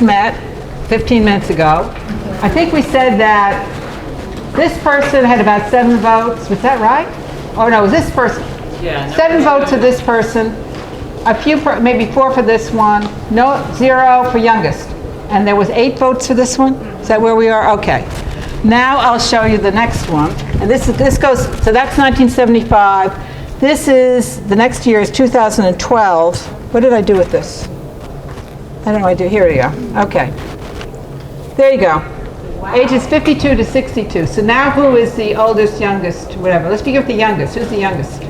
met 15 minutes ago. I think we said that this person had about 7 votes. Was that right? Oh no, it was this person. Yeah. 7 votes for this person, a few, maybe 4 for this one, no, 0 for youngest. And there was 8 votes for this one? Is that where we are? Okay. Now I'll show you the next one. And this goes, so that's 1975. This is, the next year is 2012. What did I do with this? I don't know what I do. Here we go. Okay. There you go. Wow. Ages 52 to 62. So now who is the oldest, youngest, whatever? Let's begin with the youngest. Who's the youngest? The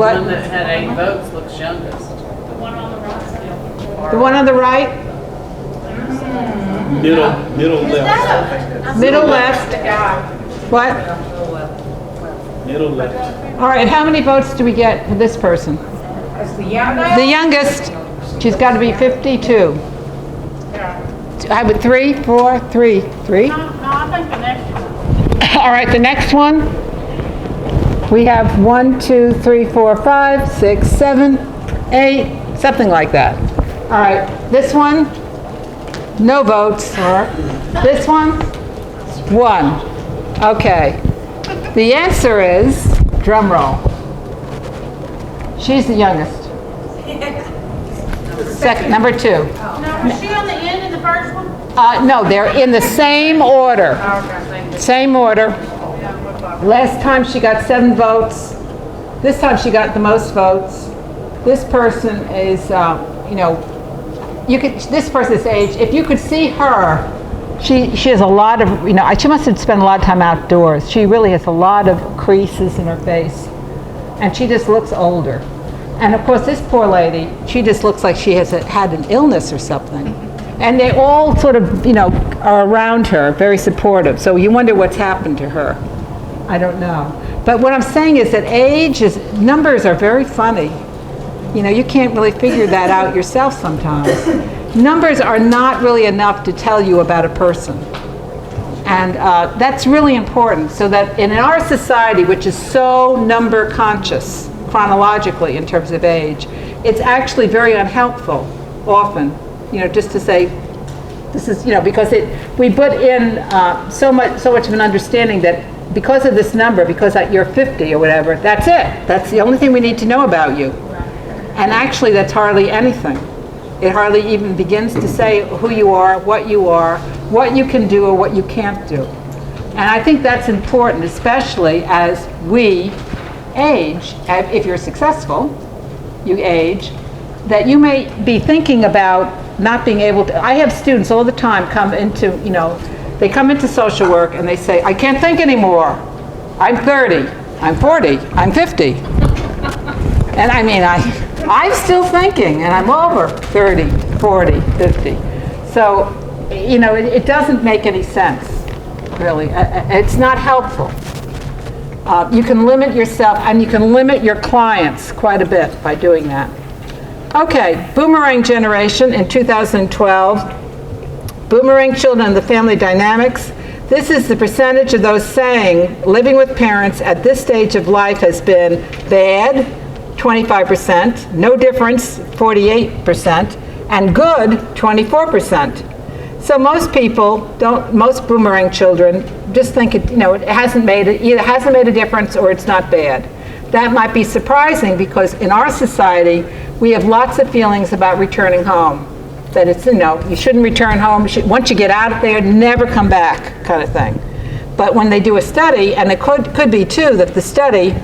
one that had 8 votes looks youngest. The one on the right. The one on the right? Middle left. Middle left. What? Middle left. All right, how many votes do we get for this person? The youngest? The youngest, she's got to be 52. I would 3, 4, 3, 3. No, I think the next one. All right, the next one. We have 1, 2, 3, 4, 5, 6, 7, 8, something like that. All right, this one, no votes. This one, 1. Okay. The answer is, drum roll. She's the youngest. Second, number 2. No, was she on the end in the first one? No, they're in the same order. Same order. Last time she got 7 votes. This time she got the most votes. This person is, this person's age, if you could see her, she has a lot of, she must have spent a lot of time outdoors. She really has a lot of creases in her face. And she just looks older. And of course, this poor lady, she just looks like she has had an illness or something. And they all sort of, are around her, very supportive. So you wonder what's happened to her. I don't know. But what I'm saying is that numbers are very funny. You can't really figure that out yourself sometimes. Numbers are not really enough to tell you about a person. And that's really important, so that in our society, which is so number conscious, chronologically in terms of age, it's actually very unhelpful often, just to say, this is, because we put in so much of an understanding that because of this number, because you're 50 or whatever, that's it. That's the only thing we need to know about you. And actually, that's hardly anything. It hardly even begins to say who you are, what you can do or what you can't do. And I think that's important, especially as we age. If you're successful, you age, that you may be thinking about not being able to. I have students all the time come into, they come into social work and they say, I can't think anymore. I'm 30, I'm 40, I'm 50. And I mean, I'm still thinking, and I'm over 30, 40, 50. So, it doesn't make any sense, really. It's not helpful. You can limit yourself, and you can limit your clients quite a bit by doing that. Okay, boomerang generation in 2012. Boomerang children and the family dynamics. This is the percentage of those saying living with parents at this stage of life has been bad, 25%, no difference, 48%, and good, 24%. So most boomerang children just think it hasn't made a difference or it's not bad. That might be surprising because in our society, we have lots of feelings about returning home. That it's, you shouldn't return home. Once you get out of there, never come back, kind of thing. But when they do a study, and it could be too that the study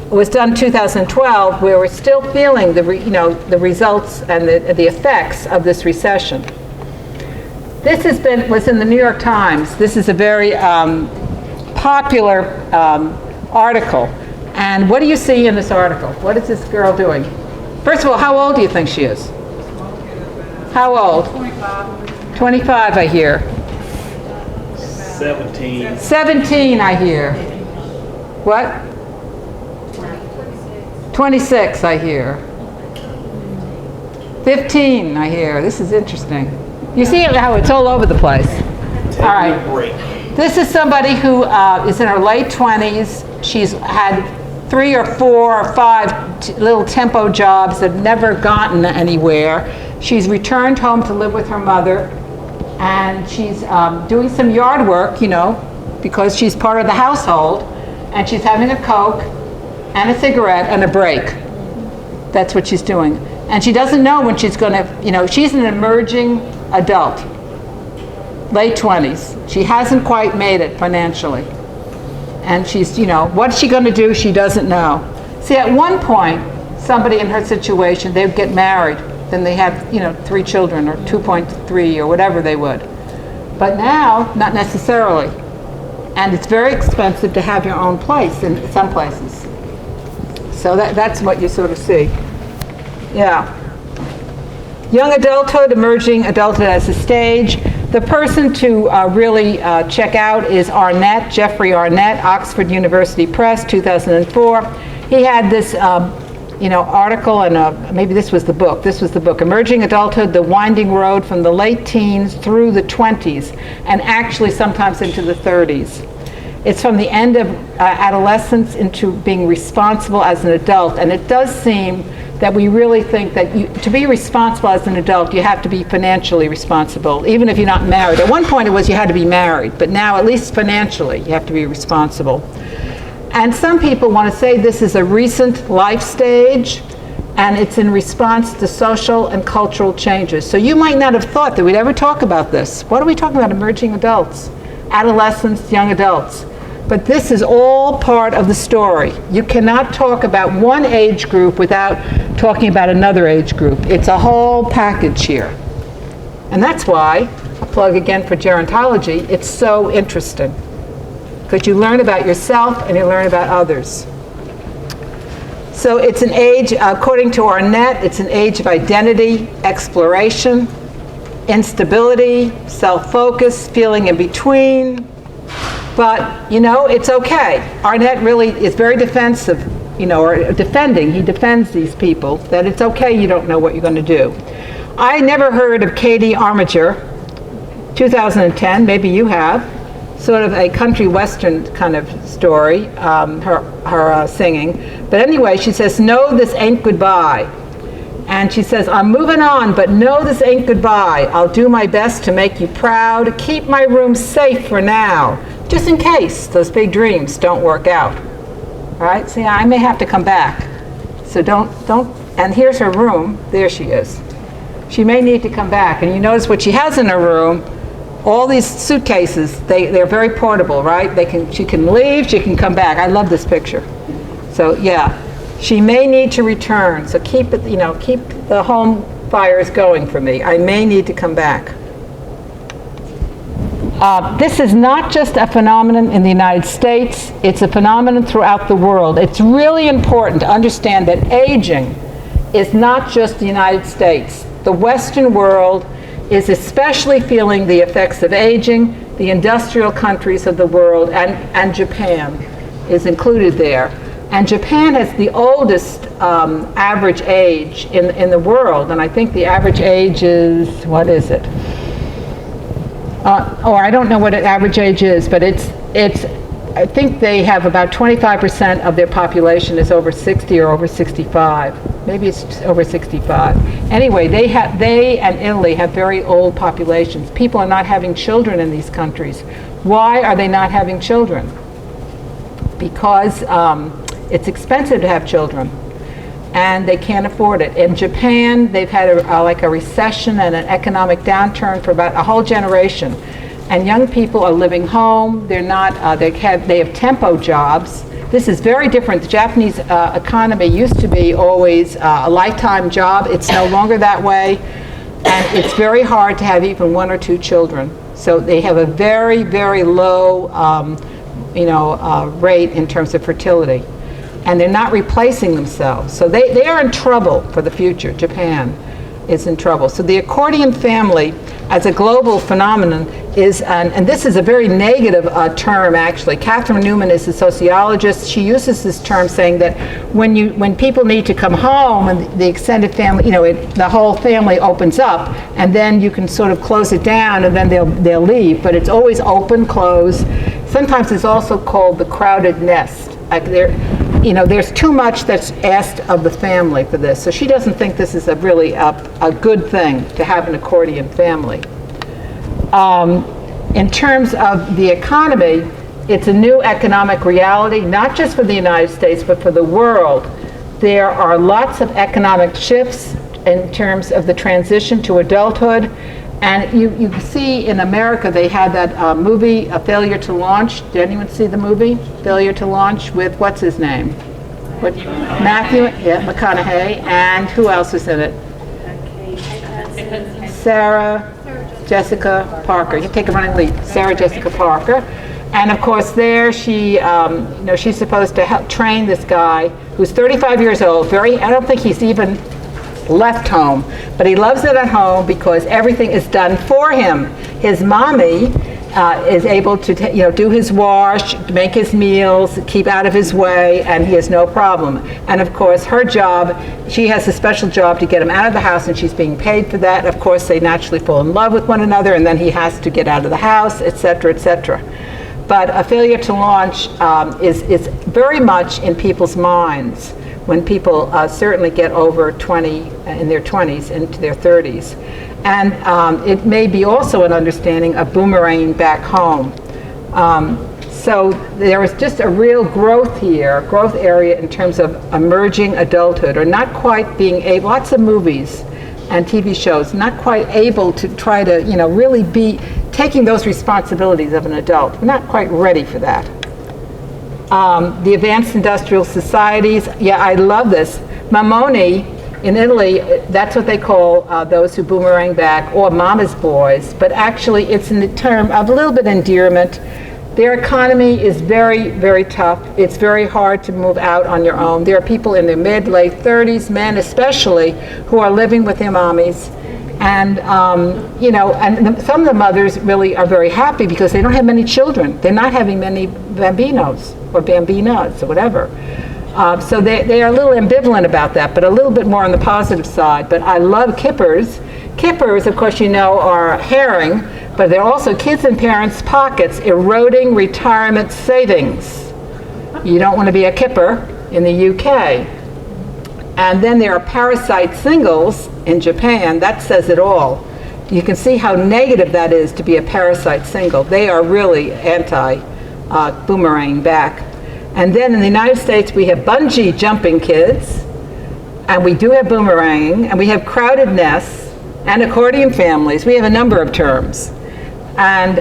was done in 2012, where we're still feeling the results and the effects of this recession. This was in the New York Times. This is a very popular article. And what do you see in this article? What is this girl doing? First of all, how old do you think she is? How old? 25. 25, I hear. 17. 17, I hear. What? 26, I hear. 15, I hear. This is interesting. You see how it's all over the place. All right. This is somebody who is in her late 20s. She's had 3 or 4 or 5 little tempo jobs that have never gotten anywhere. She's returned home to live with her mother, and she's doing some yard work, you know, because she's part of the household, and she's having a Coke and a cigarette and a break. That's what she's doing. And she doesn't know when she's going to, you know, she's an emerging adult, late 20s. She hasn't quite made it financially. And she's, you know, what's she going to do? She doesn't know. See, at one point, somebody in her situation, they'd get married, then they have, you know, 3 children or 2.3 or whatever they would. But now, not necessarily. And it's very expensive to have your own place in some places. So that's what you sort of see. Yeah. Young adulthood, emerging adulthood as a stage. The person to really check out is Arnett, Jeffrey Arnett, Oxford University Press, 2004. He had this you know, article, and maybe this was the book. This was the book, Emerging Adulthood, The Winding Road from the Late Teens Through the 20s, and actually sometimes into the 30s. It's from the end of adolescence into being responsible as an adult, and it does seem that we really think that to be responsible as an adult, you have to be financially responsible, even if you're not married. At one point it was you had to be married, but now at least financially you have to be responsible. And some people want to say this is a recent life stage, and it's in response to social and cultural changes. So you might not have thought that we'd ever talk about this. What are we talking about? Emerging adults, adolescents, young adults. But this is all part of the story. You cannot talk about one age group without talking about another age group. It's a whole package here. And that's why, a plug again for gerontology, it's so interesting. Because you learn about yourself and you learn about others. So it's an age, according to Arnett, it's an age of identity, exploration, instability, self-focus, feeling in between. But, you know, it's okay. Arnett really is very defensive, you know, or defending. He defends these people, that it's okay you don't know what you're going to do. I never heard of Katie Armiger, 2010, maybe you have, sort of a country western kind of story, her singing. But anyway, she says, no, this ain't goodbye. And she says, I'm moving on, but no, this ain't goodbye. I'll do my best to make you proud, keep my room safe for now, just in case those big dreams don't work out. All right, see, I may have to come back. So don't, and here's her room, there she is. She may need to come back, and you notice what she has in her room, all these suitcases, they're very portable, right? She can leave, she can come back. I love this picture. So yeah, she may need to return, so keep it, you know, keep the home fires going for me. I may need to come back. This is not just a phenomenon in the United States, it's a phenomenon throughout the world. It's really important to understand that aging is not just the United States. The Western world is especially feeling the effects of aging. The industrial countries of the world, and Japan is included there. And Japan has the oldest average age in the world, and I think the average age is, what is it? Or I don't know what an average age is, but it's. I think they have about 25% of their population is over 60 or over 65. Maybe it's over 65. Anyway, they and Italy have very old populations. People are not having children in these countries. Why are they not having children? Because it's expensive to have children, and they can't afford it. In Japan, they've had like a recession and an economic downturn for about a whole generation. And young people are living home. They're not. They have tempo jobs. This is very different. The Japanese economy used to be always a lifetime job. It's no longer that way, and it's very hard to have even 1 or 2 children. So they have a very, very low, rate in terms of fertility, and they're not replacing themselves. So they are in trouble for the future. Japan is in trouble. So the accordion family, as a global phenomenon, is, and this is a very negative term actually. Catherine Newman is a sociologist. She uses this term saying that when people need to come home and the extended family, the whole family opens up, and then you can sort of close it down, and then they'll leave. But it's always open, close. Sometimes it's also called the crowded nest. there's too much that's asked of the family for this. So she doesn't think this is really a good thing to have an accordion family. In terms of the economy, it's a new economic reality, not just for the United States, but for the world. There are lots of economic shifts in terms of the transition to adulthood. And you see in America, they had that movie, A Failure to Launch. Did anyone see the movie, Failure to Launch, with what's his name? Matthew McConaughey, and who else is in it? Sarah Jessica Parker. You take a running lead. Sarah Jessica Parker. And of course there she's supposed to help train this guy who's 35 years old. I don't think he's even left home, but he loves it at home because everything is done for him. His mommy is able to do his wash, make his meals, keep out of his way, and he has no problem. And of course her job, she has a special job to get him out of the house, and she's being paid for that. Of course they naturally fall in love with one another, and then he has to get out of the house, etc., etc. But A Failure to Launch is very much in people's minds when people certainly get over 20, in their 20s, into their 30s. And it may be also an understanding of boomeranging back home. So there is just a real growth here, growth area in terms of emerging adulthood, or not quite being able, lots of movies and TV shows, not quite able to try to, really be taking those responsibilities of an adult. We're not quite ready for that. The advanced industrial societies, yeah, I love this. Mamoni in Italy, that's what they call those who boomerang back, or mama's boys, but actually it's in the term of a little bit endearment. Their economy is very, very tough. It's very hard to move out on your own. There are people in their mid, late 30s, men especially, who are living with their mommies. And, some of the mothers really are very happy because they don't have many children. They're not having many bambinos or bambinas or whatever. So they are a little ambivalent about that, but a little bit more on the positive side. But I love kippers. Kippers, of course, are herring, but they're also kids and parents' pockets, eroding retirement savings. You don't want to be a kipper in the UK. And then there are parasite singles in Japan. That says it all. You can see how negative that is to be a parasite single. They are really anti-boomerang back. And then in the United States, we have bungee jumping kids, and we do have boomeranging, and we have crowded nests and accordion families. We have a number of terms. And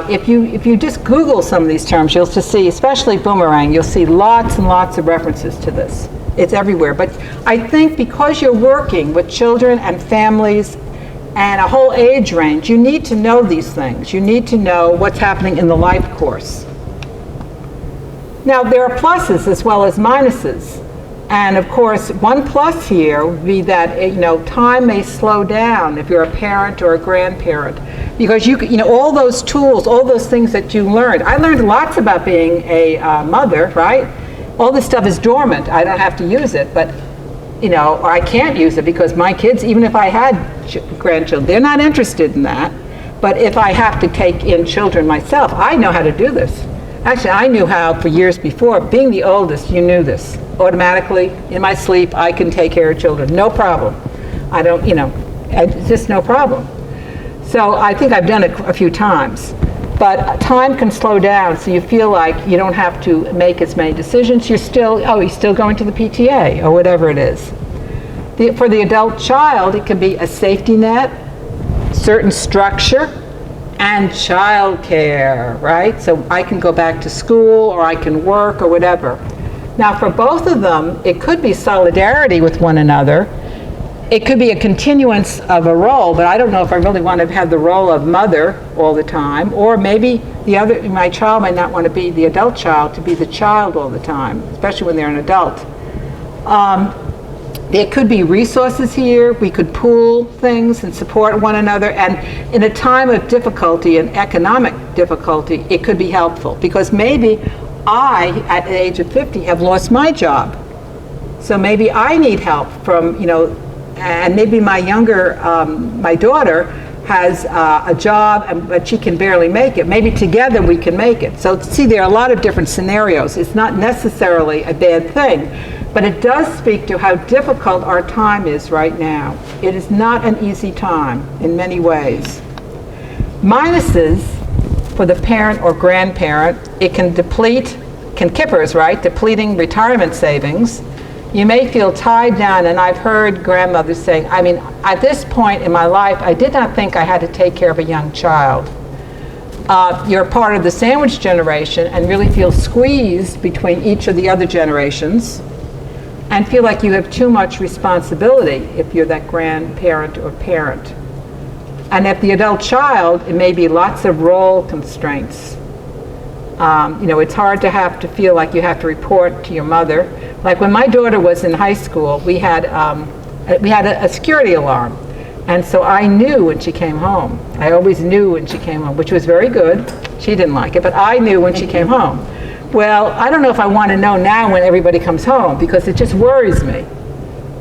if you just Google some of these terms, you'll just see, especially boomerang, you'll see lots and lots of references to this. It's everywhere. But I think because you're working with children and families and a whole age range, you need to know these things. You need to know what's happening in the life course. Now, there are pluses as well as minuses. And of course, one plus here would be that time may slow down if you're a parent or a grandparent, because all those tools, all those things that you learned. I learned lots about being a mother, right? All this stuff is dormant. I don't have to use it, but or I can't use it because my kids, even if I had grandchildren, they're not interested in that. But if I have to take in children myself, I know how to do this. Actually, I knew how for years before. Being the oldest, you knew this. Automatically, in my sleep, I can take care of children. No problem. I don't, it's just no problem. So I think I've done it a few times. But time can slow down, so you feel like you don't have to make as many decisions. You're still going to the PTA, or whatever it is. For the adult child, it can be a safety net, certain structure, and child care, right? So I can go back to school, or I can work, or whatever. Now for both of them, it could be solidarity with one another. It could be a continuance of a role, but I don't know if I really want to have the role of mother all the time, or maybe my child might not want to be the adult child, to be the child all the time, especially when they're an adult. There could be resources here. We could pool things and support one another, and in a time of difficulty and economic difficulty, it could be helpful, because maybe I, at the age of 50, have lost my job. So maybe I need help from, and maybe my younger, my daughter has a job, but she can barely make it. Maybe together we can make it. So see, there are a lot of different scenarios. It's not necessarily a bad thing, but it does speak to how difficult our time is right now. It is not an easy time in many ways. Minuses for the parent or grandparent, it can deplete, can kippers, right? Depleting retirement savings. You may feel tied down, and I've heard grandmothers saying, I mean, at this point in my life, I did not think I had to take care of a young child. You're part of the sandwich generation and really feel squeezed between each of the other generations and feel like you have too much responsibility if you're that grandparent or parent. And if the adult child, it may be lots of role constraints. It's hard to have to feel like you have to report to your mother. Like when my daughter was in high school, we had a security alarm. And so I knew when she came home. I always knew when she came home, which was very good. She didn't like it, but I knew when she came home. Well, I don't know if I want to know now when everybody comes home, because it just worries me.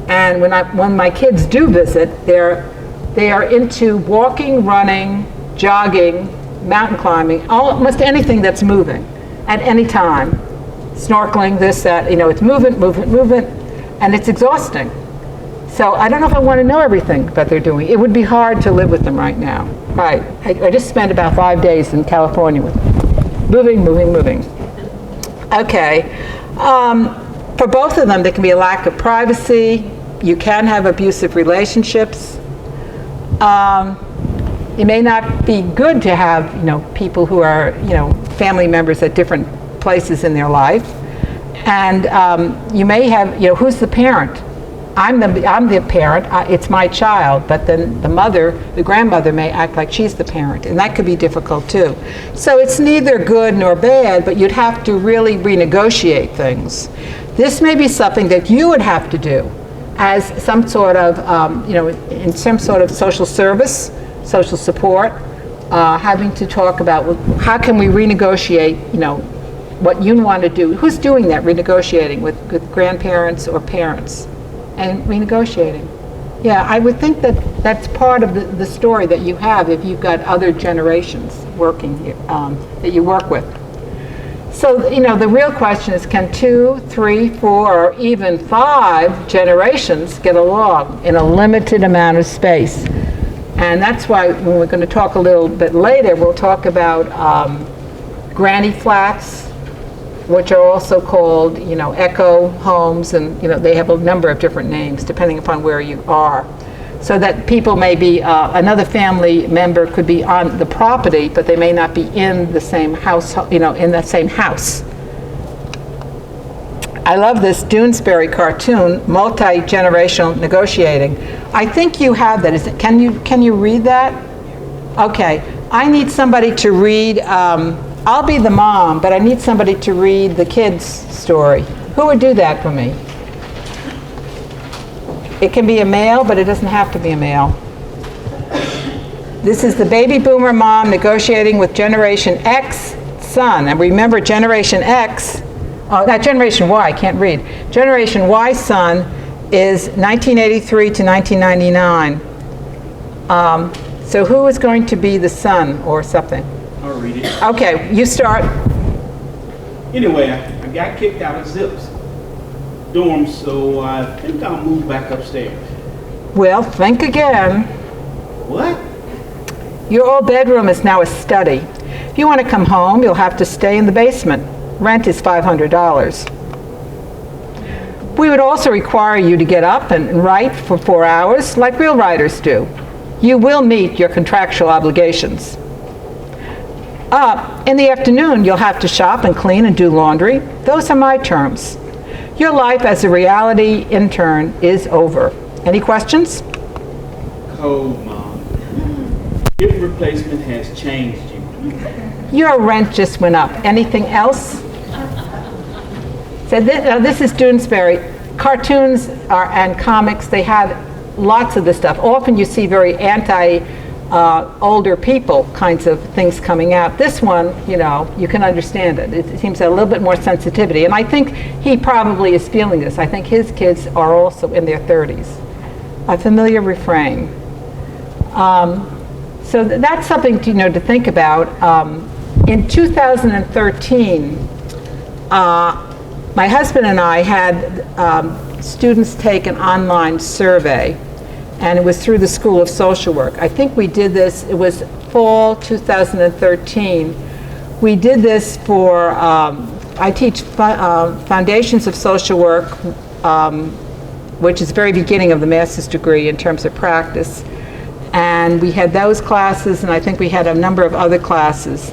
And when my kids do visit, they are into walking, running, jogging, mountain climbing, almost anything that's moving at any time. Snorkeling, this, that, it's movement, and it's exhausting. So I don't know if I want to know everything that they're doing. It would be hard to live with them right now. Right, I just spent about 5 days in California with them. Moving. Okay, for both of them, there can be a lack of privacy. You can have abusive relationships. It may not be good to have, people who are, family members at different places in their life. And you may have, who's the parent? I'm the parent, it's my child, but then the grandmother may act like she's the parent, and that could be difficult too. So it's neither good nor bad, but you'd have to really renegotiate things. This may be something that you would have to do as some sort of, in some sort of social service, social support, having to talk about, well, how can we renegotiate, what you want to do. Who's doing that, renegotiating with grandparents or parents and renegotiating? Yeah, I would think that that's part of the story that you have if you've got other generations working here, that you work with. So, the real question is, can 2, 3, 4, or even 5 generations get along in a limited amount of space? And that's why when we're going to talk a little bit later, we'll talk about granny flats, which are also called, echo homes, and they have a number of different names depending upon where you are. So that people may be, another family member could be on the property, but they may not be in the same house, in the same house. I love this Doonesbury cartoon, multi-generational negotiating. I think you have that. Can you read that? Okay. I need somebody to read. I'll be the mom, but I need somebody to read the kids' story. Who would do that for me? It can be a male, but it doesn't have to be a male. This is the baby boomer mom negotiating with Generation X son. And remember, Generation X, not Generation Y, I can't read. Generation Y son is 1983 to 1999. So who is going to be the son or something? I'll read it. Okay, you start. Anyway, I got kicked out of Zip's dorm, so I think I'll move back upstairs. Well, think again. What? Your old bedroom is now a study. If you want to come home, you'll have to stay in the basement. Rent is $500. We would also require you to get up and write for 4 hours, like real writers do. You will meet your contractual obligations. In the afternoon, you'll have to shop and clean and do laundry. Those are my terms. Your life as a reality intern is over. Any questions? Cold, Mom. Hip replacement has changed you. Your rent just went up. Anything else? So this is Doonesbury. Cartoons and comics, they have lots of this stuff. Often you see very older people kinds of things coming out. This one, you can understand it. It seems to have a little bit more sensitivity. And I think he probably is feeling this. I think his kids are also in their 30s. A familiar refrain. So that's something to, to think about. In 2013, my husband and I had students take an online survey, and it was through the School of Social Work. I think we did this, it was fall 2013. We did this for, I teach Foundations of Social Work, which is the very beginning of the master's degree in terms of practice. And we had those classes, and I think we had a number of other classes,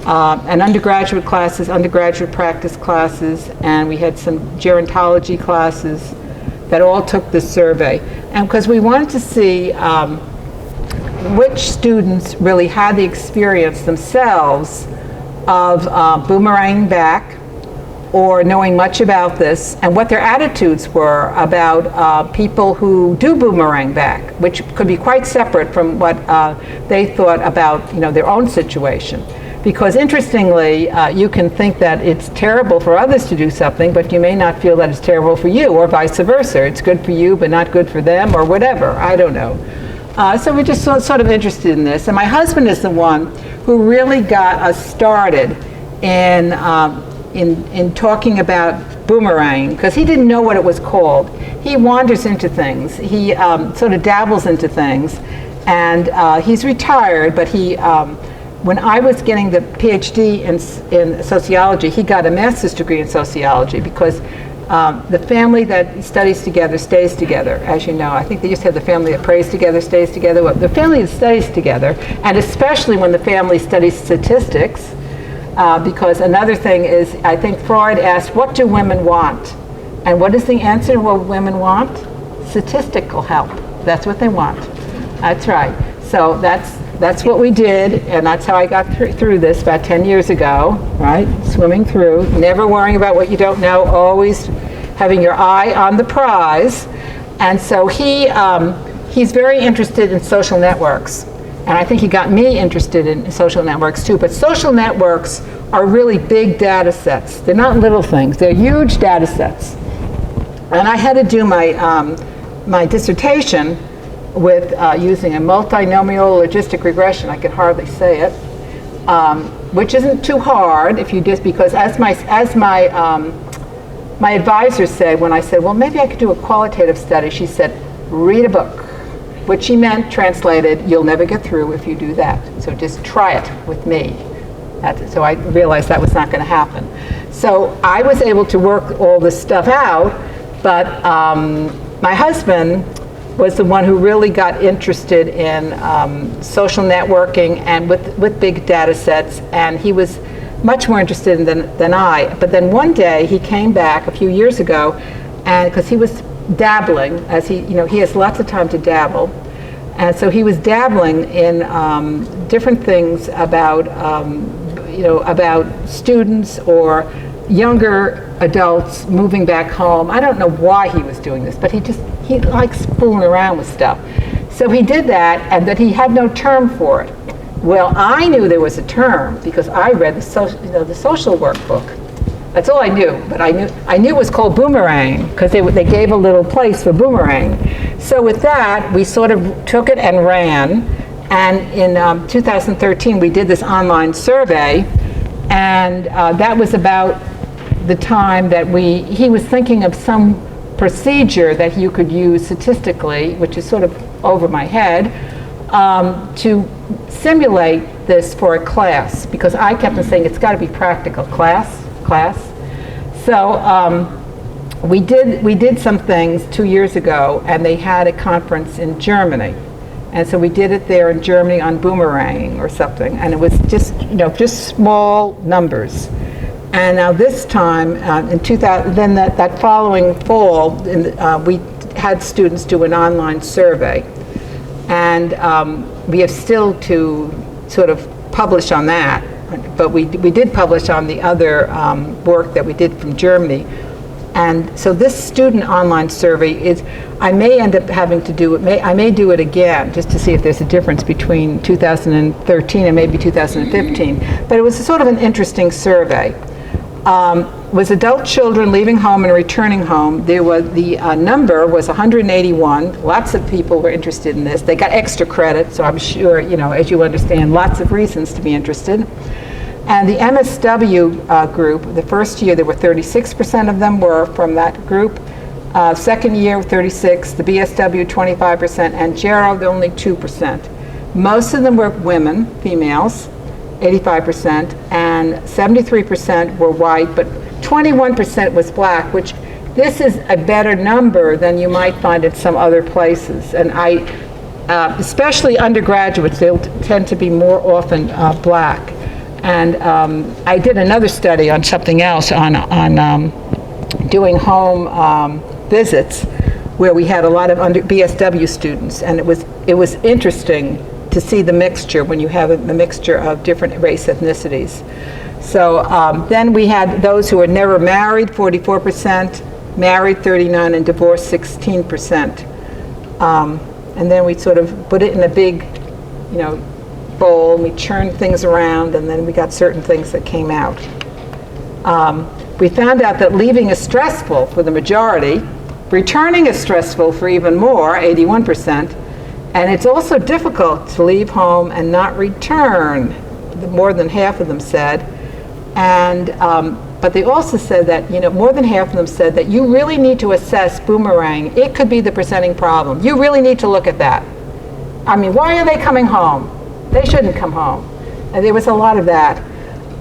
and undergraduate classes, undergraduate practice classes, and we had some gerontology classes that all took this survey. And because we wanted to see which students really had the experience themselves of boomeranging back or knowing much about this, and what their attitudes were about people who do boomerang back, which could be quite separate from what they thought about their own situation. Because interestingly, you can think that it's terrible for others to do something, but you may not feel that it's terrible for you, or vice versa. It's good for you, but not good for them, or whatever. I don't know. So we're just sort of interested in this. And my husband is the one who really got us started in talking about boomerang, because he didn't know what it was called. He wanders into things. He sort of dabbles into things. And he's retired, but he, when I was getting the PhD in sociology, he got a master's degree in sociology, because the family that studies together stays together, as you know. I think they used to have the family that prays together stays together. Well, the family that studies together, and especially when the family studies statistics, because another thing is, I think Freud asked, what do women want? And what is the answer to what women want? Statistical help. That's what they want. That's right. So that's what we did, and that's how I got through this about 10 years ago, right? Swimming through, never worrying about what you don't know, always having your eye on the prize. And so he's very interested in social networks. And I think he got me interested in social networks too. But social networks are really big data sets. They're not little things. They're huge data sets. And I had to do my dissertation with using a multinomial logistic regression. I can hardly say it, which isn't too hard if you just, because as my advisor said, when I said, well, maybe I could do a qualitative study, she said, read a book. Which she meant, translated, you'll never get through if you do that. So just try it with me. So I realized that was not going to happen. So I was able to work all this stuff out, but my husband was the one who really got interested in social networking and with big data sets, and he was much more interested than I. But then one day he came back a few years ago, and because he was dabbling, as he has lots of time to dabble, and so he was dabbling in different things about about students or younger adults moving back home. I don't know why he was doing this, but he likes fooling around with stuff. So he did that, and that he had no term for it. Well, I knew there was a term because I read the social work book. That's all I knew, but I knew it was called boomerang because they gave a little place for boomerang. So with that, we sort of took it and ran. And in 2013, we did this online survey, and that was about the time that he was thinking of some procedure that you could use statistically, which is sort of over my head, to simulate this for a class, because I kept on saying it's got to be practical. Class. So we did some things 2 years ago, and they had a conference in Germany, and so we did it there in Germany on boomeranging or something, and it was just small numbers. And now this time in 2000, then that following fall, we had students do an online survey, and we have still to sort of publish on that. But we did publish on the other work that we did from Germany. And so this student online survey is, I may end up having to do it, I may do it again just to see if there's a difference between 2013 and maybe 2015. But it was sort of an interesting survey. was adult children leaving home and returning home. There was the number was 181. Lots of people were interested in this. They got extra credit, so I'm sure, as you understand, lots of reasons to be interested. And the MSW group, the first year there were 36% of them were from that group. Second year, 36. The BSW, 25%, and Gero, only 2%. Most of them were women, females. 85%, and 73% were white, but 21% was black, which this is a better number than you might find at some other places. And especially undergraduates, they'll tend to be more often black. And I did another study on something else, on doing home visits, where we had a lot of BSW students, and it was interesting to see the mixture when you have the mixture of different race ethnicities. So then we had those who were never married, 44%, married 39%, and divorced 16%. And then we sort of put it in a big, bowl, and we churned things around, and then we got certain things that came out. We found out that leaving is stressful for the majority, returning is stressful for even more, 81%, and it's also difficult to leave home and not return, more than half of them said. And but they also said that, more than half of them said that you really need to assess boomerang. It could be the presenting problem. You really need to look at that. I mean, why are they coming home? They shouldn't come home. And there was a lot of that.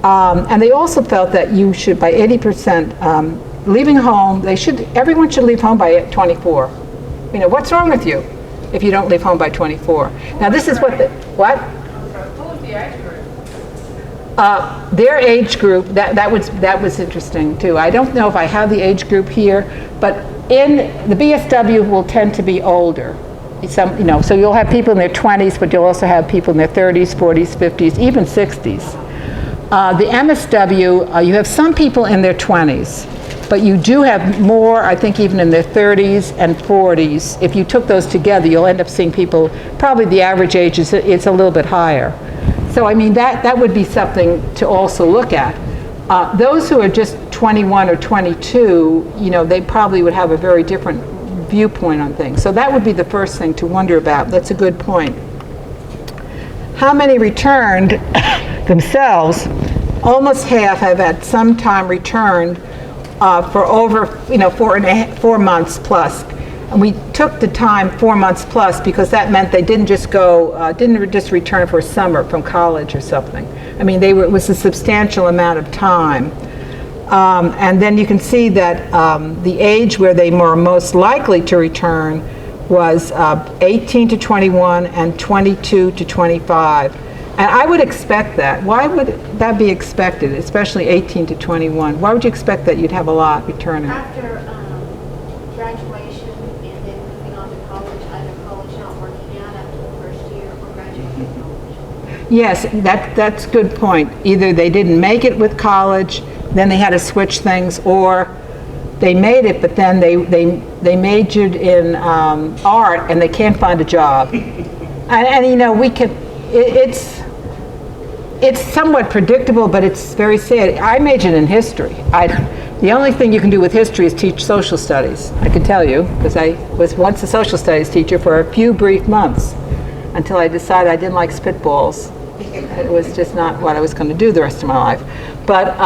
And they also felt that you should, by 80%, leaving home, everyone should leave home by 24. What's wrong with you if you don't leave home by 24? Now this is what? What was the age group? Their age group, that was interesting too. I don't know if I have the age group here, but in the BSW will tend to be older. So you'll have people in their 20s, but you'll also have people in their 30s, 40s, 50s, even 60s. The MSW, you have some people in their 20s. But you do have more, I think, even in their 30s and 40s. If you took those together, you'll end up seeing people, probably the average age is it's a little bit higher. So I mean, that would be something to also look at. Those who are just 21 or 22, they probably would have a very different viewpoint on things. So that would be the first thing to wonder about. That's a good point. How many returned themselves? Almost half have at some time returned for over 4 months plus. And we took the time 4 months plus because that meant they didn't just return for summer from college or something. I mean, it was a substantial amount of time. And then you can see that the age where they were most likely to return was 18 to 21 and 22 to 25. And I would expect that. Why would that be expected, especially 18 to 21? Why would you expect that you'd have a lot returning? After graduation and then moving on to college, either college not working out after the first year or graduating college. Yes, that's a good point. Either they didn't make it with college, then they had to switch things, or they made it, but then they majored in art and they can't find a job. And we can, it's somewhat predictable, but it's very sad. I majored in history. The only thing you can do with history is teach social studies. I can tell you, because I was once a social studies teacher for a few brief months until I decided I didn't like spitballs. It was just not what I was going to do the rest of my life. But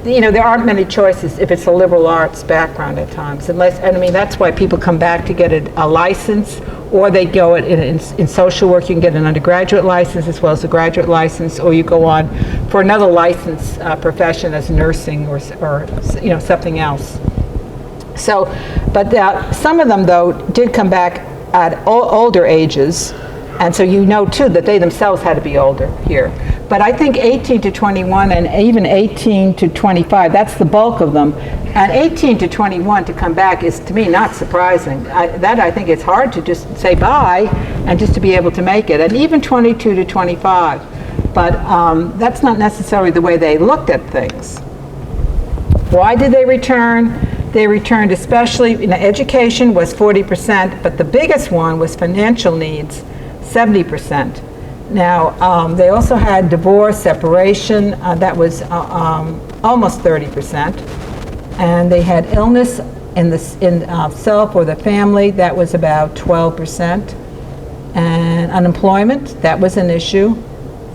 there aren't many choices if it's a liberal arts background at times. That's why people come back to get a license, or they go in social work. You can get an undergraduate license as well as a graduate license, or you go on for another license profession as nursing or something else. So, but some of them though did come back at older ages, and so too that they themselves had to be older here. But I think 18 to 21 and even 18 to 25, that's the bulk of them. And 18 to 21 to come back is, to me, not surprising. I think it's hard to just say bye and just to be able to make it. And even 22 to 25. But that's not necessarily the way they looked at things. Why did they return? They returned especially, education was 40%, but the biggest one was financial needs, 70%. Now, they also had divorce, separation, that was almost 30%. And they had illness in self or the family, that was about 12%. And unemployment, that was an issue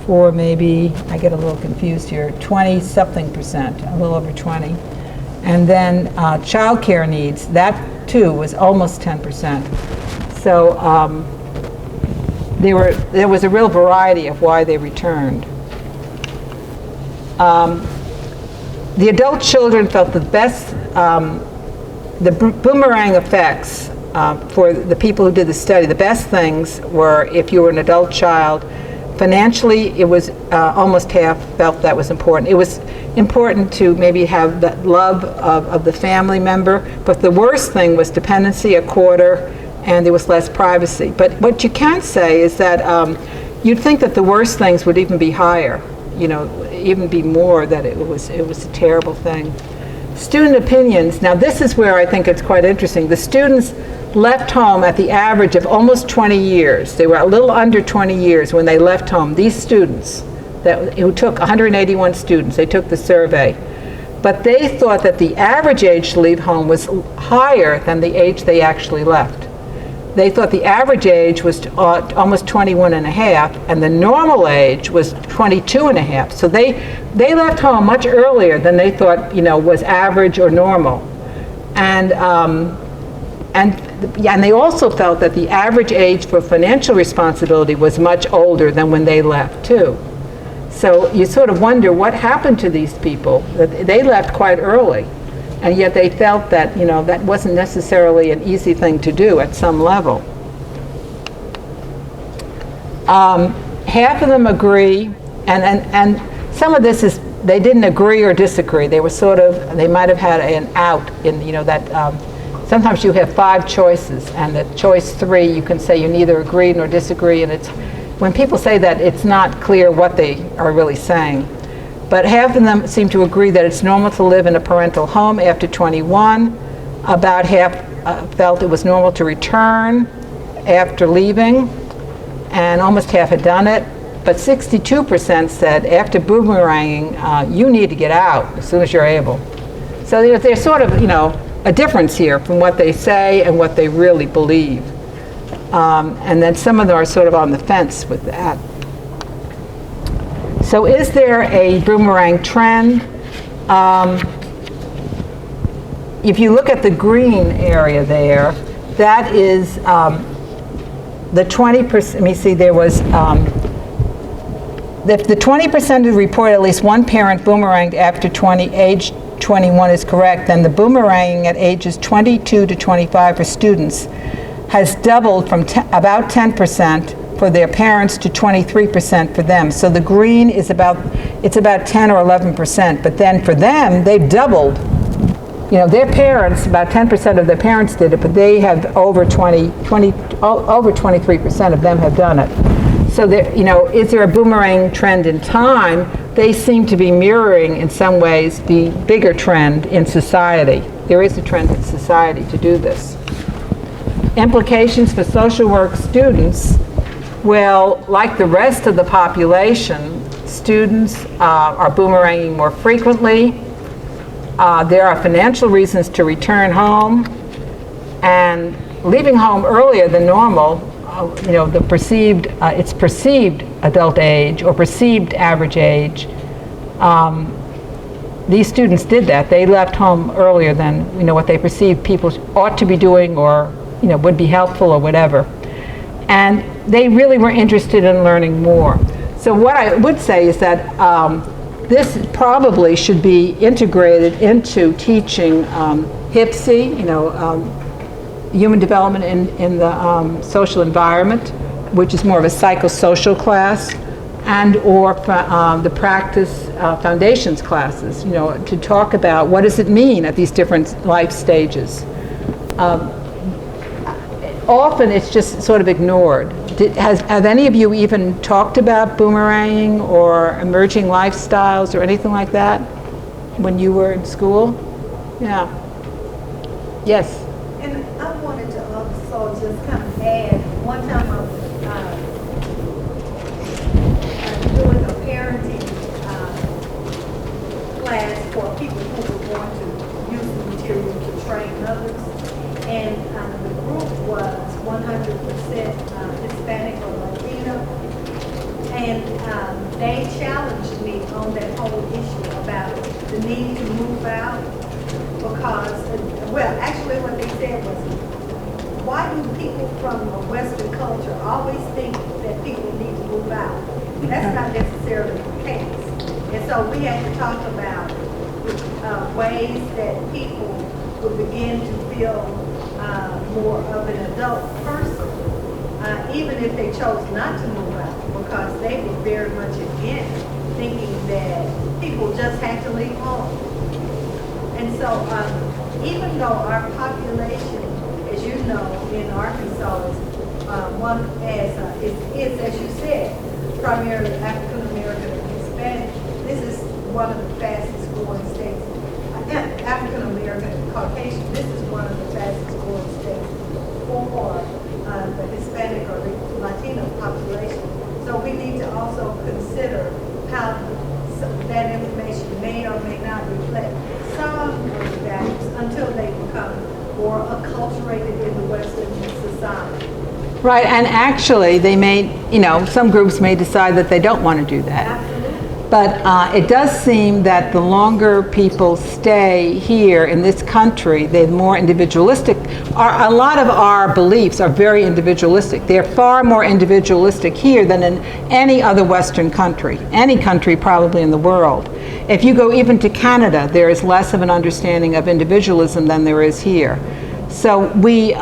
for maybe, I get a little confused here, 20-something%, a little over 20. And then child care needs, that too was almost 10%. So there was a real variety of why they returned. The adult children felt the best, the boomerang effects for the people who did the study, the best things were if you were an adult child. Financially, it was almost half felt that was important. It was important to maybe have that love of the family member, but the worst thing was dependency, a quarter, and there was less privacy. But what you can say is that you'd think that the worst things would even be higher, you know, even be more, that it was a terrible thing. Student opinions, now this is where I think it's quite interesting. The students left home at the average of almost 20 years. They were a little under 20 years when they left home. These students, who took 181 students, they took the survey. But they thought that the average age to leave home was higher than the age they actually left. They thought the average age was almost 21 and a half, and the normal age was 22 and a half. So they left home much earlier than they thought, you know, was average or normal. And they also felt that the average age for financial responsibility was much older than when they left too. So you sort of wonder what happened to these people. They left quite early, and yet they felt that, you know, that wasn't necessarily an easy thing to do at some level. Half of them agree, and some of this is, they didn't agree or disagree. They were sort of, they might have had an out in, you know, that sometimes you have 5 choices, and the choice 3, you can say you neither agree nor disagree, and it's, when people say that, it's not clear what they are really saying. But half of them seem to agree that it's normal to live in a parental home after 21. About half felt it was normal to return after leaving, and almost half had done it. But 62% said after boomeranging, you need to get out as soon as you're able. So there's sort of, you know, a difference here from what they say and what they really believe. And then some of them are sort of on the fence with that. So is there a boomerang trend? If you look at the green area there, that is the 20%, let me see, there was, if the 20% who report at least one parent boomeranged after age 21 is correct, then the boomeranging at ages 22 to 25 for students has doubled from about 10% for their parents to 23% for them. So the green is about 10 or 11%, but then for them, they've doubled. You know, their parents, about 10% of their parents did it, but they have over 23% of them have done it. So there, you know, is there a boomerang trend in time? They seem to be mirroring, in some ways, the bigger trend in society. There is a trend in society to do this. Implications for social work students. Well, like the rest of the population, students are boomeranging more frequently. There are financial reasons to return home, and leaving home earlier than normal, you know, the perceived, it's perceived adult age or perceived average age. These students did that. They left home earlier than, you know, what they perceived people ought to be doing or, you know, would be helpful or whatever. And they really were interested in learning more. So what I would say is that this probably should be integrated into teaching HIPSE, you know, human development in the social environment, which is more of a psychosocial class, and or the practice foundations classes, you know, to talk about what does it mean at these different life stages. Often it's just sort of ignored. Have any of you even talked about boomeranging or emerging lifestyles or anything like that when you were in school? Yeah. Yes. And I wanted to also just kind of add, one time they challenged me on that whole issue about the need to move out because, well, actually what they said was, why do people from a Western culture always think that people need to move out? That's not necessarily the case. And so we had to talk about ways that people would begin to feel more of an adult person, even if they chose not to move out, because they were very much against thinking that people just had to leave home. And so even though our population, as you know, in Arkansas is as you said, primarily African American and Hispanic, this is one of the fastest growing states. African American and Caucasian, this is one of the fastest growing states for the Hispanic or the Latino population. So we need to also consider how that information may or may not reflect some of the values until they become more acculturated in the Western society. Right, and actually they may, some groups may decide that they don't want to do that. Absolutely. But it does seem that the longer people stay here in this country, they're more individualistic. A lot of our beliefs are very individualistic. They're far more individualistic here than in any other Western country, any country probably in the world. If you go even to Canada, there is less of an understanding of individualism than there is here. So we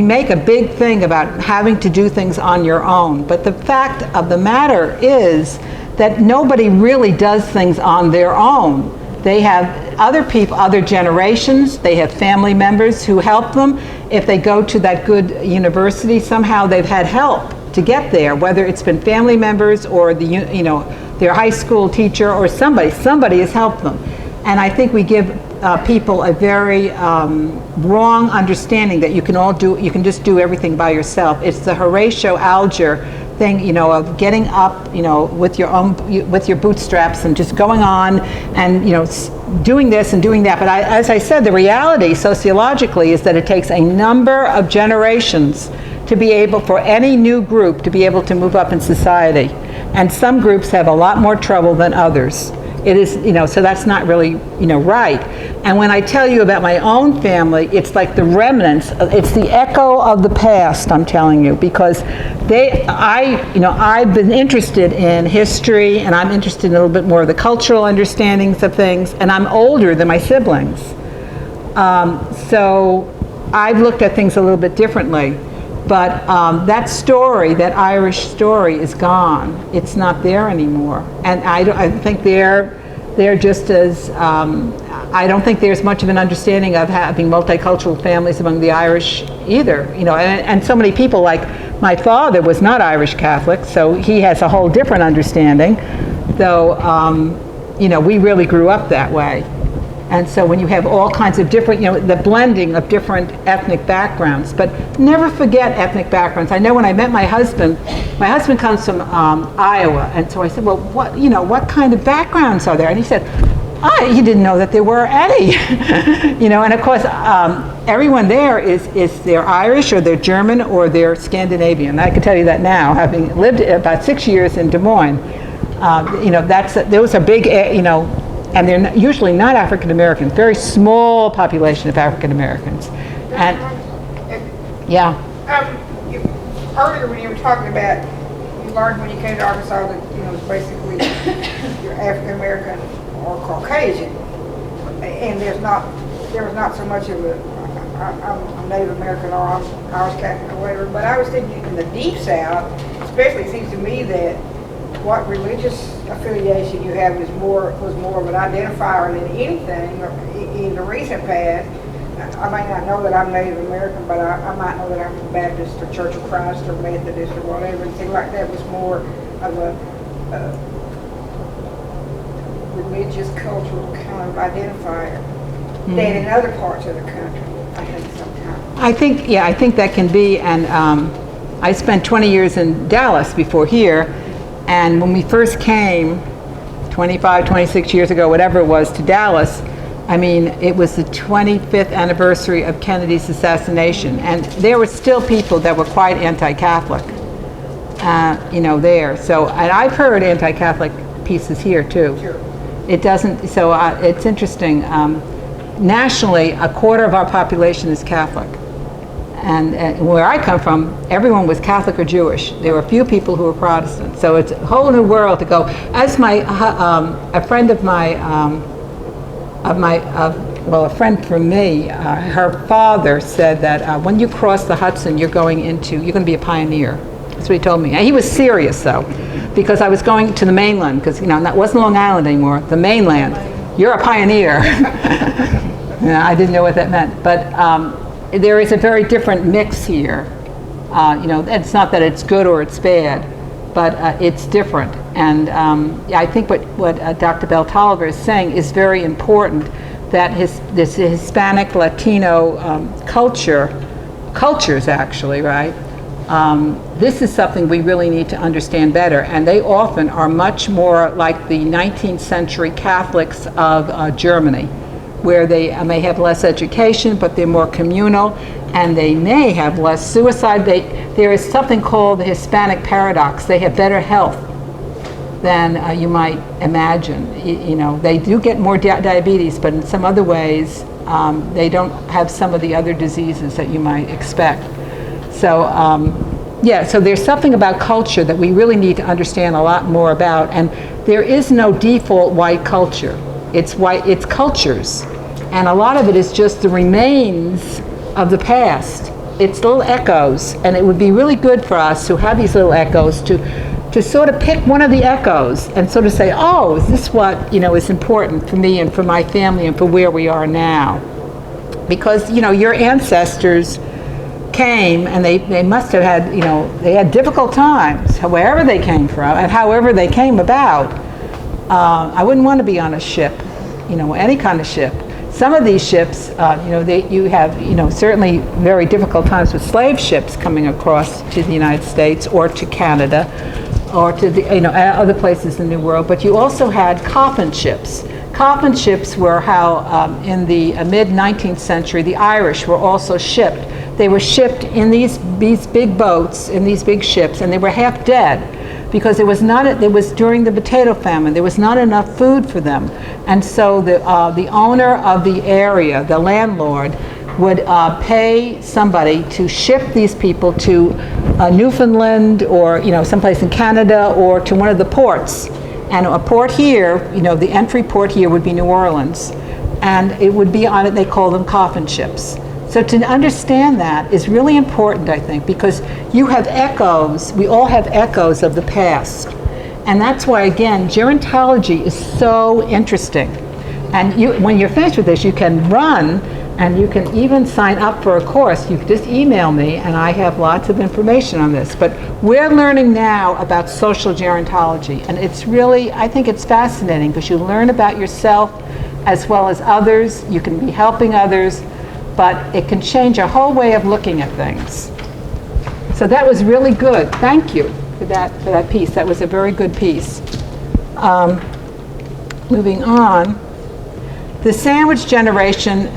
make a big thing about having to do things on your own. But the fact of the matter is that nobody really does things on their own. They have other people, other generations, they have family members who help them. If they go to that good university, somehow they've had help to get there, whether it's been family members or their high school teacher or somebody has helped them. And I think we give people a very wrong understanding that you can just do everything by yourself. It's the Horatio Alger thing, of getting up, with your bootstraps and just going on and, doing this and doing that. But as I said, the reality sociologically is that it takes a number of generations to be able, for any new group to be able to move up in society. And some groups have a lot more trouble than others. It is, so that's not really, right. And when I tell you about my own family, it's like the remnants, it's the echo of the past, I'm telling you, because I've been interested in history, and I'm interested in a little bit more of the cultural understandings of things, and I'm older than my siblings. So I've looked at things a little bit differently. But that story, that Irish story, is gone. It's not there anymore. And I think they're just as, I don't think there's much of an understanding of having multicultural families among the Irish either. And so many people, like my father was not Irish Catholic, so he has a whole different understanding, though, we really grew up that way. And so when you have all kinds of different, the blending of different ethnic backgrounds, but never forget ethnic backgrounds. I know when I met my husband comes from Iowa, and so I said, well, what kind of backgrounds are there? And he said, he didn't know that there were any. And of course, everyone there is they're Irish or they're German or they're Scandinavian. I can tell you that now, having lived about 6 years in Des Moines. Those are big, and they're usually not African Americans, very small population of African Americans. And yeah. Earlier when you were talking about, you learned when you came to Arkansas that, basically you're African American or Caucasian, and there was not so much of I'm Native American or I'm Irish Catholic or whatever, but I was thinking in the Deep South, especially it seems to me that what religious affiliation you have was more of an identifier than anything in the recent past. I may not know that I'm Native American, but I might know that I'm Baptist or Church of Christ or Methodist or whatever. It seemed like that was more of a religious, cultural kind of identifier than in other parts of the country, I think sometimes. I think that can be, and I spent 20 years in Dallas before here. And when we first came, 25, 26 years ago, whatever it was, to Dallas, it was the 25th anniversary of Kennedy's assassination. And there were still people that were quite anti-Catholic. there. So, and I've heard anti-Catholic pieces here too. Sure. It doesn't, so it's interesting. Nationally, a quarter of our population is Catholic. And where I come from, everyone was Catholic or Jewish. There were a few people who were Protestant. So it's a whole new world to go. As a friend of my, a friend from me, her father said that when you cross the Hudson, you're going to be a pioneer. That's what he told me. And he was serious though, because I was going to the mainland, because that wasn't Long Island anymore, the mainland. You're a pioneer. I didn't know what that meant, but there is a very different mix here. It's not that it's good or it's bad, but it's different. And I think what Dr. Bell Tolliver is saying is very important, that this Hispanic Latino cultures actually, right? This is something we really need to understand better, and they often are much more like the 19th century Catholics of Germany, where they may have less education, but they're more communal, and they may have less suicide. There is something called the Hispanic paradox. They have better health than you might imagine. They do get more diabetes, but in some other ways, they don't have some of the other diseases that you might expect. So, so there's something about culture that we really need to understand a lot more about, and there is no default white culture. It's cultures, and a lot of it is just the remains of the past. It's little echoes, and it would be really good for us who have these little echoes to sort of pick one of the echoes and sort of say, oh, is this what is important for me and for my family and for where we are now? Because your ancestors came, and they must have had they had difficult times, wherever they came from and however they came about. I wouldn't want to be on a ship, any kind of ship. Some of these ships, you have certainly very difficult times with slave ships coming across to the United States or to Canada or to the other places in the New World. But you also had coffin ships. Coffin ships were how in the mid 19th century the Irish were also shipped. They were shipped in these big boats, in these big ships, and they were half dead because it was during the potato famine. There was not enough food for them, and so the owner of the area, the landlord, would pay somebody to ship these people to Newfoundland or someplace in Canada or to one of the ports. And a port here, the entry port here would be New Orleans, and it would be on it. They call them coffin ships. So to understand that is really important, I think, because you have echoes, we all have echoes of the past. And that's why, again, gerontology is so interesting. And when you're finished with this, you can run, and you can even sign up for a course. You can just email me, and I have lots of information on this. But we're learning now about social gerontology, and it's really, I think it's fascinating, because you learn about yourself as well as others. You can be helping others, but it can change your whole way of looking at things. So that was really good. Thank you for that piece. That was a very good piece. Moving on, the sandwich generation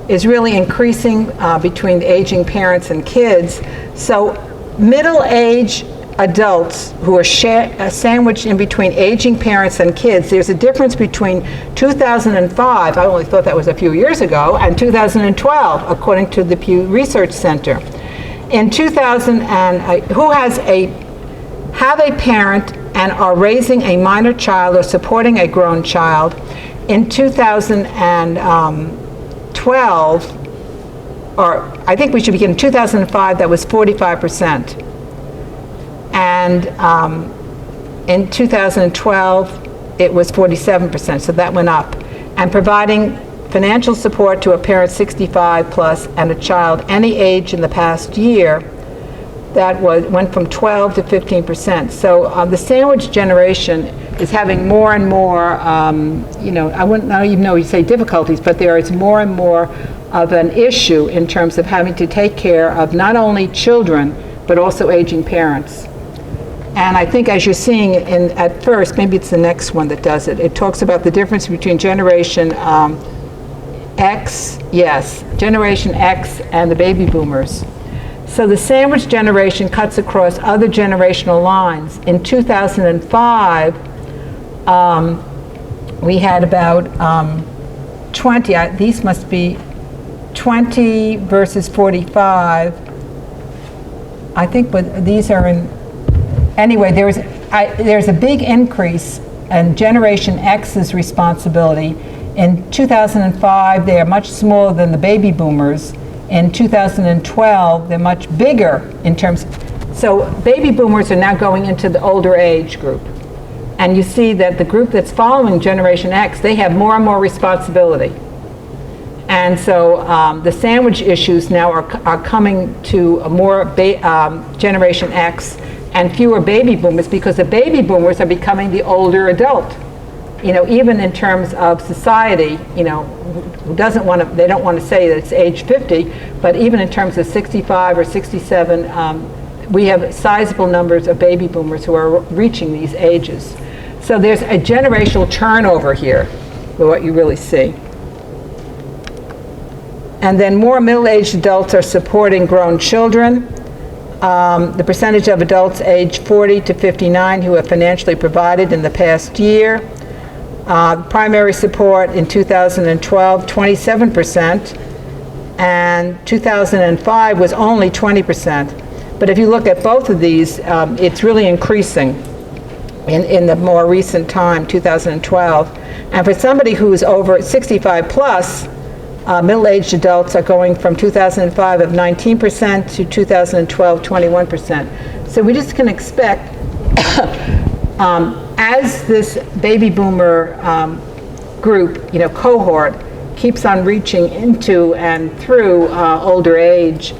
is really increasing between the aging parents and kids. So middle-aged adults who are sandwiched in between aging parents and kids, there's a difference between 2005, I only thought that was a few years ago, and 2012, according to the Pew Research Center. In 2000, who have a parent and are raising a minor child or supporting a grown child. In 2012, or I think we should begin in 2005, that was 45%. And in 2012, it was 47%, so that went up. And providing financial support to a parent 65 plus and a child any age in the past year, that went from 12 to 15%. So the sandwich generation is having more and more, I don't even know you say difficulties, but there is more and more of an issue in terms of having to take care of not only children, but also aging parents. And I think as you're seeing at first, maybe it's the next one that does it, it talks about the difference between Generation X, Generation X and the baby boomers. So the sandwich generation cuts across other generational lines. In 2005, we had about 20, these must be 20 versus 45. I think these are in, anyway, there's a big increase in Generation X's responsibility. In 2005, they are much smaller than the baby boomers. In 2012, they're much bigger in terms, so baby boomers are now going into the older age group. And you see that the group that's following Generation X, they have more and more responsibility. And so the sandwich issues now are coming to a more Generation X and fewer baby boomers, because the baby boomers are becoming the older adult. Even in terms of society, they don't want to say that it's age 50, but even in terms of 65 or 67, we have sizable numbers of baby boomers who are reaching these ages. So there's a generational turnover here, for what you really see. And then more middle-aged adults are supporting grown children. The percentage of adults aged 40 to 59 who have financially provided in the past year. Primary support in 2012, 27%, and 2005 was only 20%. But if you look at both of these, it's really increasing in the more recent time, 2012. And for somebody who's over 65 plus, middle-aged adults are going from 2005 of 19% to 2012, 21%. So we just can expect as this baby boomer group, cohort, keeps on reaching into and through older age,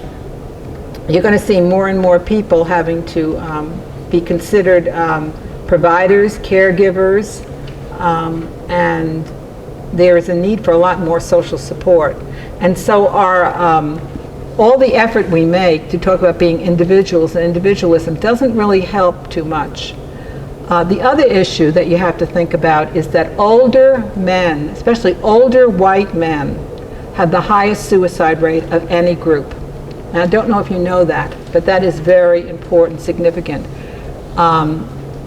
you're going to see more and more people having to be considered providers, caregivers, and there is a need for a lot more social support. And so all the effort we make to talk about being individuals and individualism doesn't really help too much. The other issue that you have to think about is that older men, especially older white men, have the highest suicide rate of any group. And I don't know if you know that, but that is very important, significant.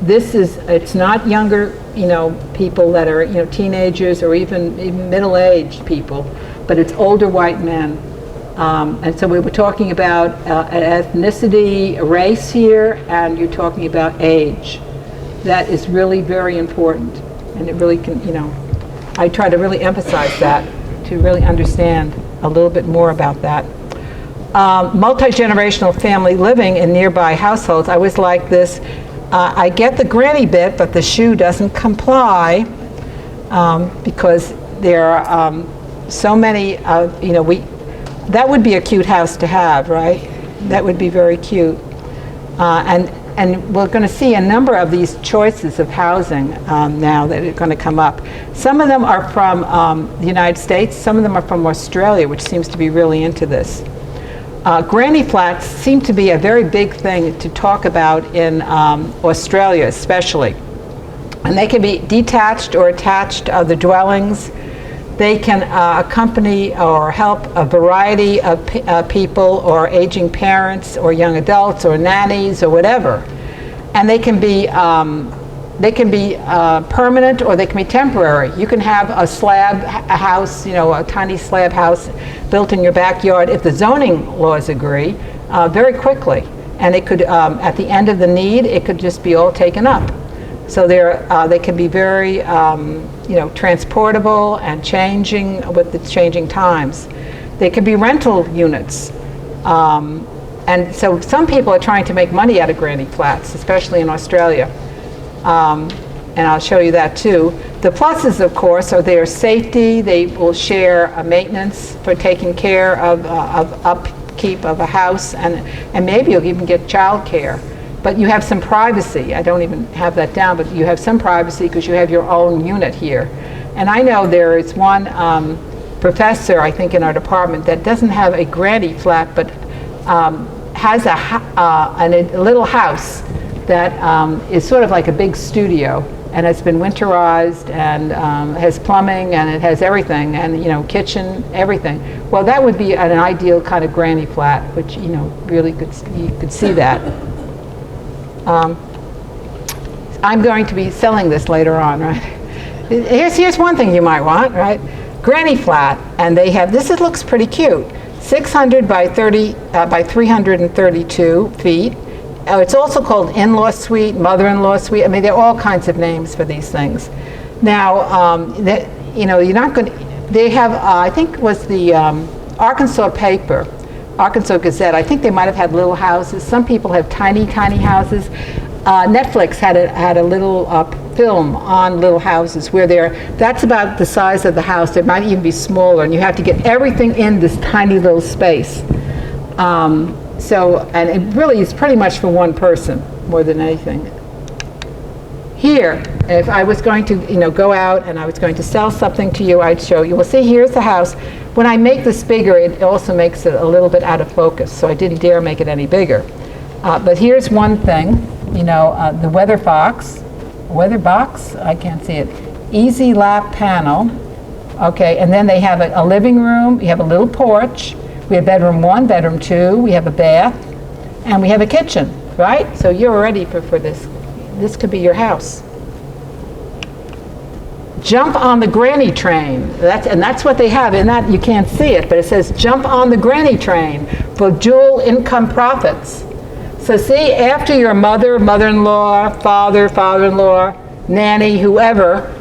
It's not younger, people that are, teenagers or even middle-aged people, but it's older white men. And so we were talking about ethnicity, race here, and you're talking about age. That is really very important, and it really can, I try to really emphasize that to really understand a little bit more about that. Multi-generational family living in nearby households. I always like this. I get the granny bit, but the shoe doesn't comply, because there are so many, that would be a cute house to have, right? That would be very cute. And we're going to see a number of these choices of housing now that are going to come up. Some of them are from the United States, some of them are from Australia, which seems to be really into this. Granny flats seem to be a very big thing to talk about in Australia especially. And they can be detached or attached to other dwellings. They can accompany or help a variety of people, or aging parents or young adults or nannies or whatever. And they can be permanent, or they can be temporary. You can have a house, a tiny slab house built in your backyard, if the zoning laws agree, very quickly. And it could, at the end of the need, it could just be all taken up. So they can be very transportable and changing with the changing times. They can be rental units. And so some people are trying to make money out of granny flats, especially in Australia. And I'll show you that too. The pluses, of course, are their safety. They will share maintenance for taking care of upkeep of a house, and maybe you'll even get child care. But you have some privacy. I don't even have that down, but you have some privacy because you have your own unit here. And I know there is one professor, I think, in our department that doesn't have a granny flat, but has a little house that is sort of like a big studio, and it's been winterized and has plumbing and it has everything, and kitchen, everything. Well, that would be an ideal kind of granny flat, which really you could see that. I'm going to be selling this later on, right? Here's one thing you might want, right? Granny flat, and they have this. It looks pretty cute. 600 by 332 feet. It's also called in-law suite, mother-in-law suite. I mean, there are all kinds of names for these things. Now, you're not going to. They have, I think, it was the Arkansas paper, Arkansas Gazette. I think they might have had little houses. Some people have tiny, tiny houses. Netflix had a little film on little houses where that's about the size of the house. It might even be smaller, and you have to get everything in this tiny little space. And it really is pretty much for one person more than anything. Here, if I was going to go out and I was going to sell something to you, I'd show you. Well, see, here's the house. When I make this bigger, it also makes it a little bit out of focus, so I didn't dare make it any bigger. But here's one thing. The weather box, I can't see it, easy lap panel, okay, and then they have a living room, you have a little porch, we have bedroom 1, bedroom 2, we have a bath, and we have a kitchen, right? So you're ready for this. This could be your house. Jump on the granny train, that's what they have. In that, you can't see it, but it says jump on the granny train for dual income profits. So see, after your mother, mother-in-law, father, father-in-law, nanny, whoever,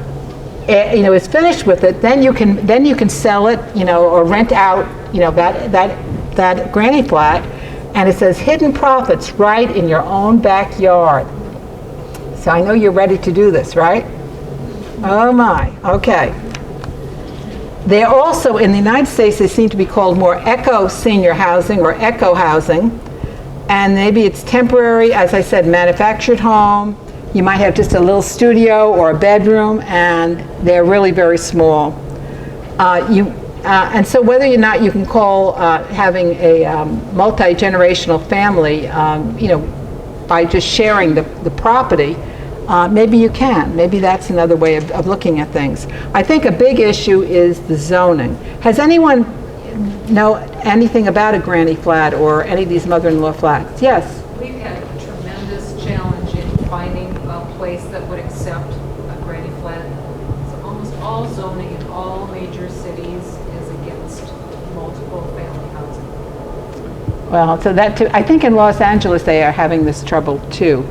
is finished with it, then you can sell it, or rent out, that granny flat, and it says hidden profits right in your own backyard. So I know you're ready to do this, right? Oh my, okay. They're also, in the United States, they seem to be called more eco senior housing or eco housing. And maybe it's temporary, as I said, manufactured home. You might have just a little studio or a bedroom, and they're really very small. And so whether or not you can call having a multi-generational family, by just sharing the property, maybe you can. Maybe that's another way of looking at things. I think a big issue is the zoning. Has anyone know anything about a granny flat or any of these mother-in-law flats? Yes? We've had a tremendous challenge in finding a place that would accept a granny flat. So almost all zoning in all major cities is against multiple family housing. Well, so that too, I think in Los Angeles they are having this trouble too.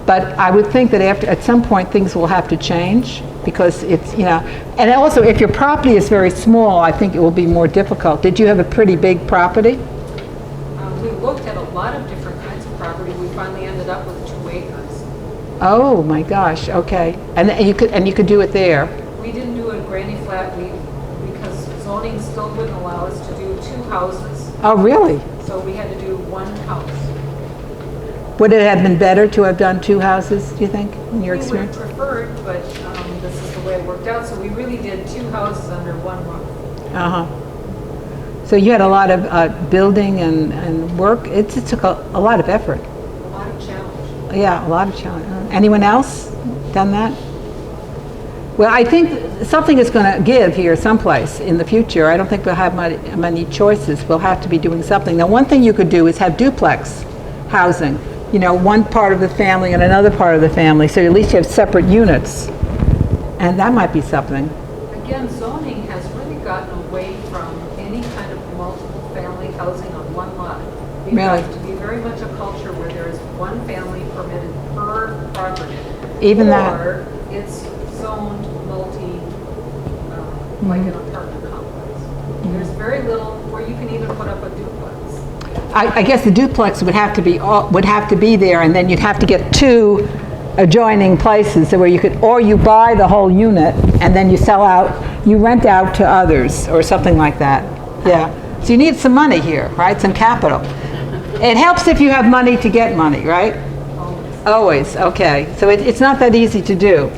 But I would think that at some point things will have to change, because it's, and also if your property is very small, I think it will be more difficult. Did you have a pretty big property? We looked at a lot of different kinds of property. We finally ended up with 2 acres. Oh my gosh, okay. And you could do it there. We didn't do a granny flat because zoning still wouldn't allow us to do 2 houses. Oh, really? So we had to do 1 house. Would it have been better to have done 2 houses, do you think, in your experience? We would have preferred, but this is the way it worked out. So we really did 2 houses under 1 roof. Uh-huh. So you had a lot of building and work. It took a lot of effort. A lot of challenge. Yeah, a lot of challenge. Anyone else done that? Well, I think something is going to give here someplace in the future. I don't think we'll have many choices. We'll have to be doing something. Now, one thing you could do is have duplex housing. One part of the family and another part of the family, so at least you have separate units. And that might be something. Again, zoning has really gotten away from any kind of multiple family housing on one lot. We've Really? got to be very much a culture where there is one family permitted per property. Even that. Or it's zoned like an apartment complex. There's very little where you can even put up a duplex. I guess the duplex would have to be there, and then you'd have to get 2 adjoining places where you could, or you buy the whole unit and then you rent out to others or something like that. Yeah. So you need some money here, right? Some capital. It helps if you have money to get money, right? Always. Okay. So it's not that easy to do.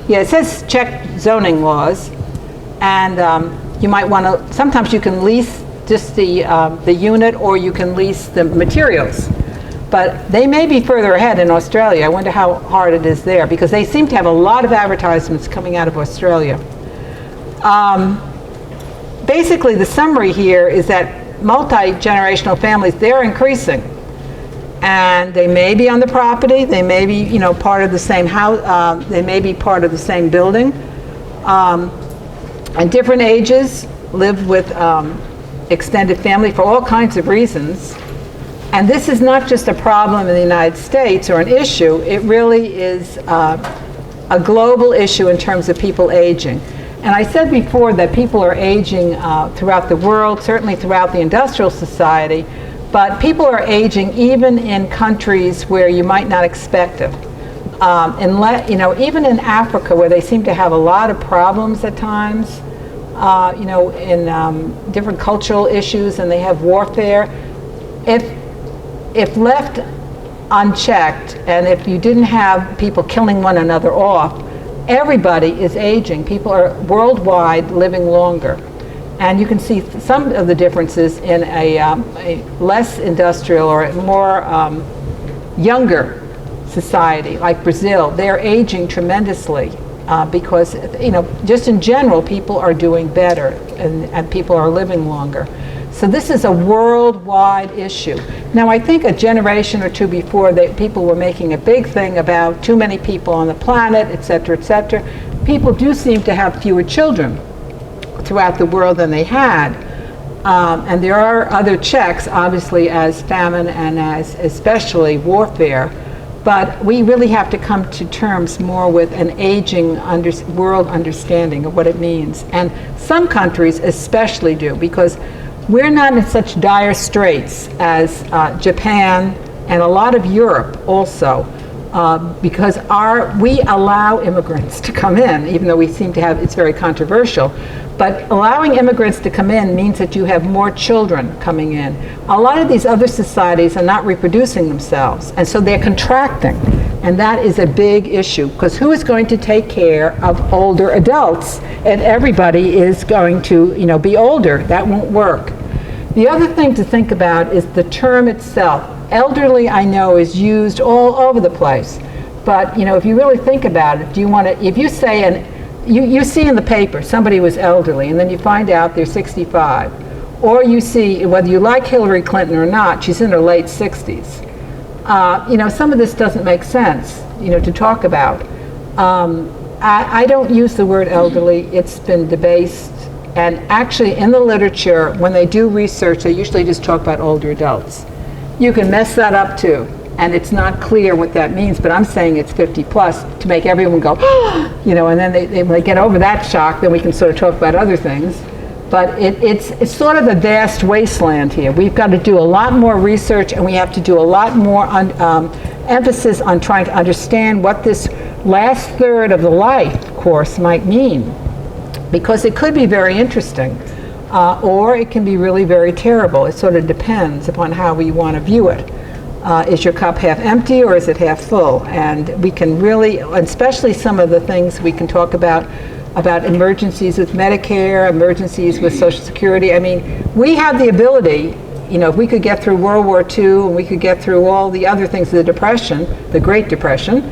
Yeah, it says check zoning laws, and you might want to. Sometimes you can lease just the unit, or you can lease the materials. But they may be further ahead in Australia. I wonder how hard it is there, because they seem to have a lot of advertisements coming out of Australia. Basically, the summary here is that multi-generational families, they're increasing. And they may be on the property, they may be, you know, part of the same house, they may be part of the same building. And different ages live with extended family for all kinds of reasons. And this is not just a problem in the United States or an issue, it really is a global issue in terms of people aging. And I said before that people are aging throughout the world, certainly throughout the industrial society, but people are aging even in countries where you might not expect it. You know, even in Africa, where they seem to have a lot of problems at times, you know, in different cultural issues, and they have warfare. If left unchecked, and if you didn't have people killing one another off, everybody is aging. People are worldwide living longer. And you can see some of the differences in a less industrial or a more younger society, like Brazil. They're aging tremendously because, you know, just in general, people are doing better and people are living longer. So this is a worldwide issue. Now, I think a generation or two before, people were making a big thing about too many people on the planet, et cetera, et cetera. People do seem to have fewer children throughout the world than they had. And there are other checks, obviously, as famine and as especially warfare. But we really have to come to terms more with an aging world understanding of what it means. And some countries especially do, because we're not in such dire straits as Japan and a lot of Europe also, because we allow immigrants to come in, even though we seem to have, it's very controversial. But allowing immigrants to come in means that you have more children coming in. A lot of these other societies are not reproducing themselves, and so they're contracting. And that is a big issue, because who is going to take care of older adults? And everybody is going to, you know, be older. That won't work. The other thing to think about is the term itself. Elderly, I know, is used all over the place. But, you know, if you really think about it, do you want to, if you say, you see in the paper somebody was elderly, and then you find out they're 65. Or you see, whether you like Hillary Clinton or not, she's in her late 60s. You know, some of this doesn't make sense, you know, to talk about. I don't use the word elderly. It's been debased. And actually, in the literature, when they do research, they usually just talk about older adults. You can mess that up too, and it's not clear what that means, but I'm saying it's 50 plus to make everyone go, you know, and then when they get over that shock, then we can sort of talk about other things. But it's sort of a vast wasteland here. We've got to do a lot more research, and we have to do a lot more emphasis on trying to understand what this last third of the life course might mean. Because it could be very interesting, or it can be really very terrible. It sort of depends upon how we want to view it. Is your cup half empty or is it half full? And we can really, especially some of the things we can talk about emergencies with Medicare, emergencies with Social Security. I mean, we have the ability, you know, if we could get through World War II and we could get through all the other things, the Depression, the Great Depression,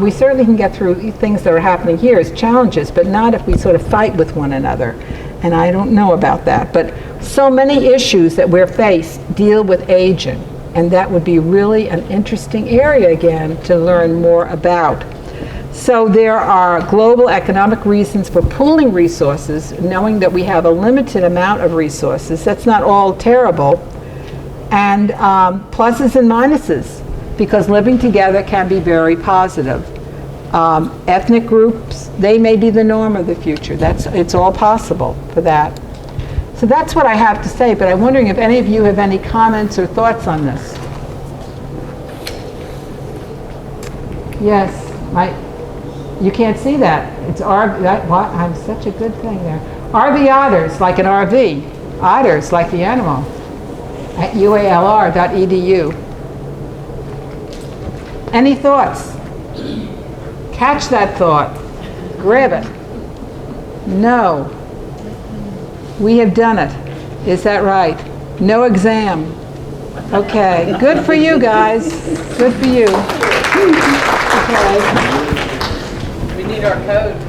we certainly can get through things that are happening here as challenges, but not if we sort of fight with one another. And I don't know about that. But so many issues that we're faced deal with aging. And that would be really an interesting area again to learn more about. So there are global economic reasons for pooling resources, knowing that we have a limited amount of resources. That's not all terrible. And pluses and minuses, because living together can be very positive. Ethnic groups, they may be the norm of the future. It's all possible for that. So that's what I have to say, but I'm wondering if any of you have any comments or thoughts on this. Yes, you can't see that. It's I'm such a good thing there. RV Otters, like an RV. Otters, like the animal. At ualr.edu. Any thoughts? Catch that thought. Grab it. No. We have done it. Is that right? No exam. Okay, good for you guys. Good for you. Okay. We need our code.